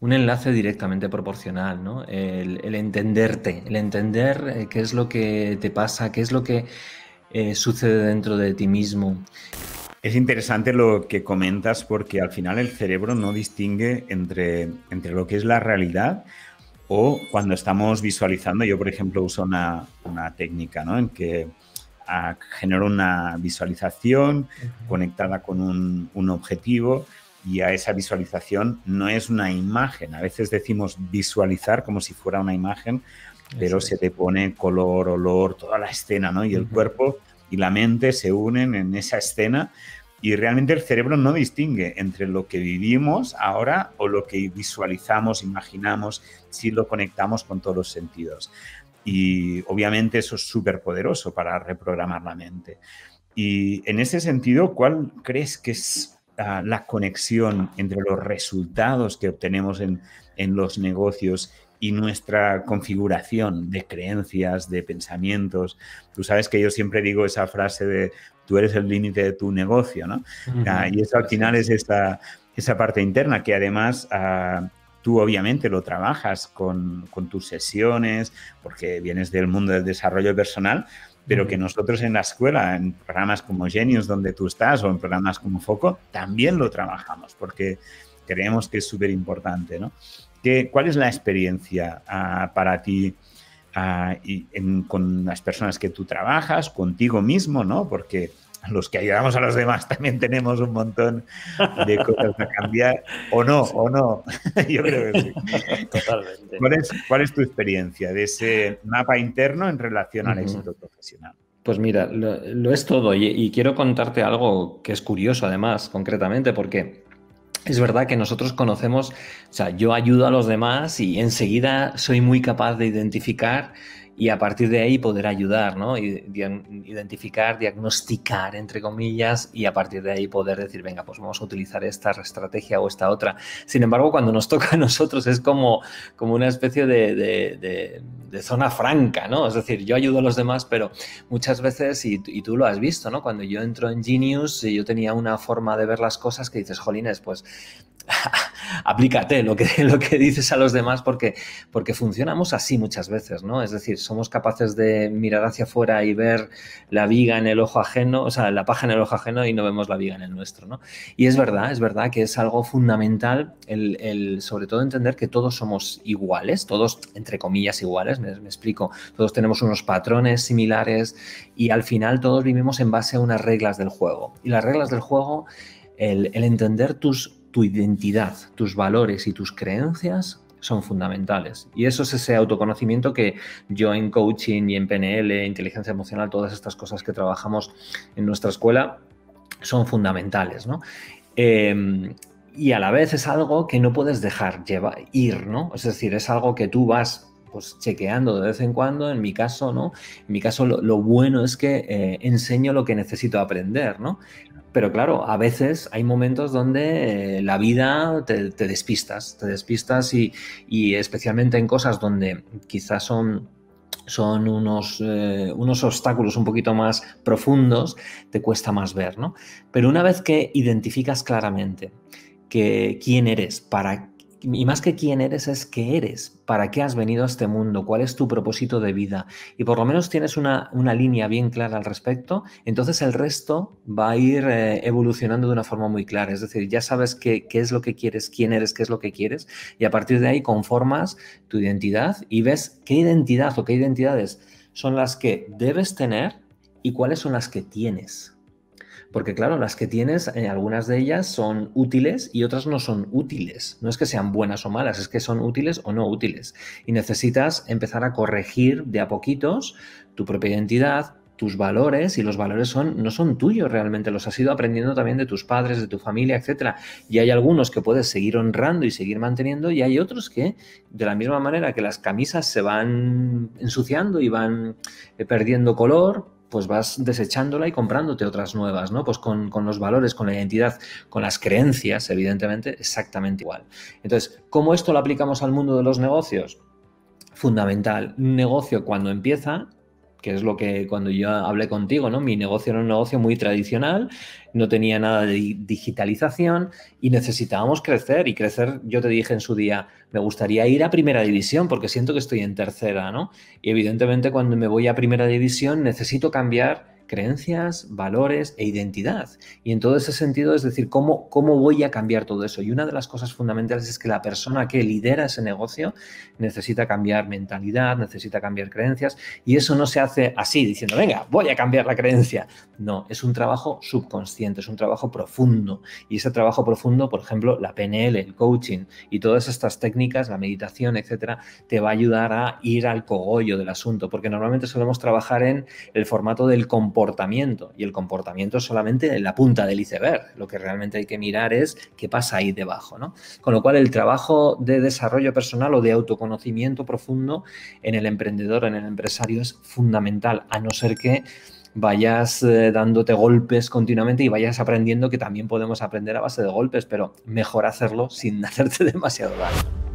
Un enlace directamente proporcional, ¿no? El entenderte, el entender qué es lo que te pasa, qué es lo que sucede dentro de ti mismo. Es interesante lo que comentas porque al final el cerebro no distingue entre lo que es la realidad o cuando estamos visualizando. Yo, por ejemplo, uso una técnica, ¿no? En que genero una visualización conectada con un objetivo y a esa visualización no es una imagen. A veces decimos visualizar como si fuera una imagen, pero Eso se es. te pone color, olor, toda la escena, ¿no? Y el cuerpo y la mente se unen en esa escena y realmente el cerebro no distingue entre lo que vivimos ahora o lo que visualizamos, imaginamos, si lo conectamos con todos los sentidos. Y obviamente eso es súper poderoso para reprogramar la mente. Y en ese sentido, ¿cuál crees que es la conexión entre los resultados que obtenemos en los negocios y nuestra configuración de creencias, de pensamientos? Tú sabes que yo siempre digo esa frase de tú eres el límite de tu negocio, ¿no? Y eso al Así final es es. esa parte interna que además tú obviamente lo trabajas con tus sesiones, porque vienes del mundo del desarrollo personal, pero que nosotros en la escuela, en programas como Genius, donde tú estás, o en programas como Foco, también lo trabajamos, porque creemos que es súper importante, ¿no? ¿Cuál es la experiencia para ti con las personas que tú trabajas, contigo mismo, ¿no? Porque los que ayudamos a los demás también tenemos un montón de cosas a cambiar, o no, Sí. o no. Yo creo que sí. Totalmente. ¿Cuál es tu experiencia de ese mapa interno en relación al Ujú. éxito profesional? Pues mira, lo es todo y quiero contarte algo que es curioso además, concretamente, porque es verdad que nosotros conocemos, o sea, yo ayudo a los demás y enseguida soy muy capaz de identificar y a partir de ahí poder ayudar, ¿no? Identificar, diagnosticar, entre comillas, y a partir de ahí poder decir, venga, pues vamos a utilizar esta estrategia o esta otra. Sin embargo, cuando nos toca a nosotros es como una especie de zona franca, ¿no? Es decir, yo ayudo a los demás, pero muchas veces, y tú lo has visto, ¿no? Cuando yo entro en Genius, yo tenía una forma de ver las cosas que dices, jolines, pues aplícate lo que dices a los demás porque funcionamos así muchas veces, ¿no? Es decir, somos capaces de mirar hacia afuera y ver la viga en el ojo ajeno, o sea, la paja en el ojo ajeno y no vemos la viga en el nuestro, ¿no? Y es verdad que es algo fundamental sobre todo entender que todos somos iguales, todos entre comillas iguales, me explico, todos tenemos unos patrones similares y al final todos vivimos en base a unas reglas del juego. Y las reglas del juego, el entender tu identidad, tus valores y tus creencias son fundamentales. Y eso es ese autoconocimiento que yo en coaching y en PNL, inteligencia emocional, todas estas cosas que trabajamos en nuestra escuela, son fundamentales, ¿no? Y a la vez es algo que no puedes dejar ir, ¿no? Es decir, es algo que tú vas pues chequeando de vez en cuando, en mi caso, ¿no? En mi caso lo bueno es que enseño lo que necesito aprender, ¿no? Pero claro, a veces hay momentos donde la vida te despistas y especialmente en cosas donde quizás son unos obstáculos un poquito más profundos, te cuesta más ver, ¿no? Pero una vez que identificas claramente que quién eres, y más que quién eres, es qué eres, para qué has venido a este mundo, cuál es tu propósito de vida, y por lo menos tienes una línea bien clara al respecto, entonces el resto va a ir evolucionando de una forma muy clara. Es decir, ya sabes qué es lo que quieres, quién eres, qué es lo que quieres, y a partir de ahí conformas tu identidad y ves qué identidad o qué identidades son las que debes tener y cuáles son las que tienes. Porque claro, las que tienes, algunas de ellas son útiles y otras no son útiles. No es que sean buenas o malas, es que son útiles o no útiles. Y necesitas empezar a corregir de a poquitos tu propia identidad, tus valores, y los valores no son tuyos realmente, los has ido aprendiendo también de tus padres, de tu familia, etcétera. Y hay algunos que puedes seguir honrando y seguir manteniendo, y hay otros que, de la misma manera que las camisas se van ensuciando y van perdiendo color, pues vas desechándola y comprándote otras nuevas, ¿no? Pues con los valores, con la identidad, con las creencias, evidentemente, exactamente igual. Entonces, ¿cómo esto lo aplicamos al mundo de los negocios? Fundamental. Un negocio cuando empieza que es lo que cuando yo hablé contigo, ¿no? Mi negocio era un negocio muy tradicional, no tenía nada de digitalización y necesitábamos crecer. Y crecer, yo te dije en su día, me gustaría ir a primera división porque siento que estoy en tercera, ¿no? Y evidentemente cuando me voy a primera división necesito cambiar creencias, valores e identidad. Y en todo ese sentido, es decir, ¿cómo voy a cambiar todo eso? Y una de las cosas fundamentales es que la persona que lidera ese negocio necesita cambiar mentalidad, necesita cambiar creencias, y eso no se hace así, diciendo, venga, voy a cambiar la creencia. No, es un trabajo subconsciente, es un trabajo profundo. Y ese trabajo profundo, por ejemplo, la PNL, el coaching y todas estas técnicas, la meditación, etcétera, te va a ayudar a ir al cogollo del asunto, porque normalmente solemos trabajar en el formato del comportamiento, y el comportamiento es solamente la punta del iceberg. Lo que realmente hay que mirar es qué pasa ahí debajo, ¿no? Con lo cual, el trabajo de desarrollo personal o de autoconocimiento profundo en el emprendedor, en el empresario, es fundamental, a no ser que vayas dándote golpes continuamente y vayas aprendiendo, que también podemos aprender a base de golpes, pero mejor hacerlo sin hacerte demasiado daño.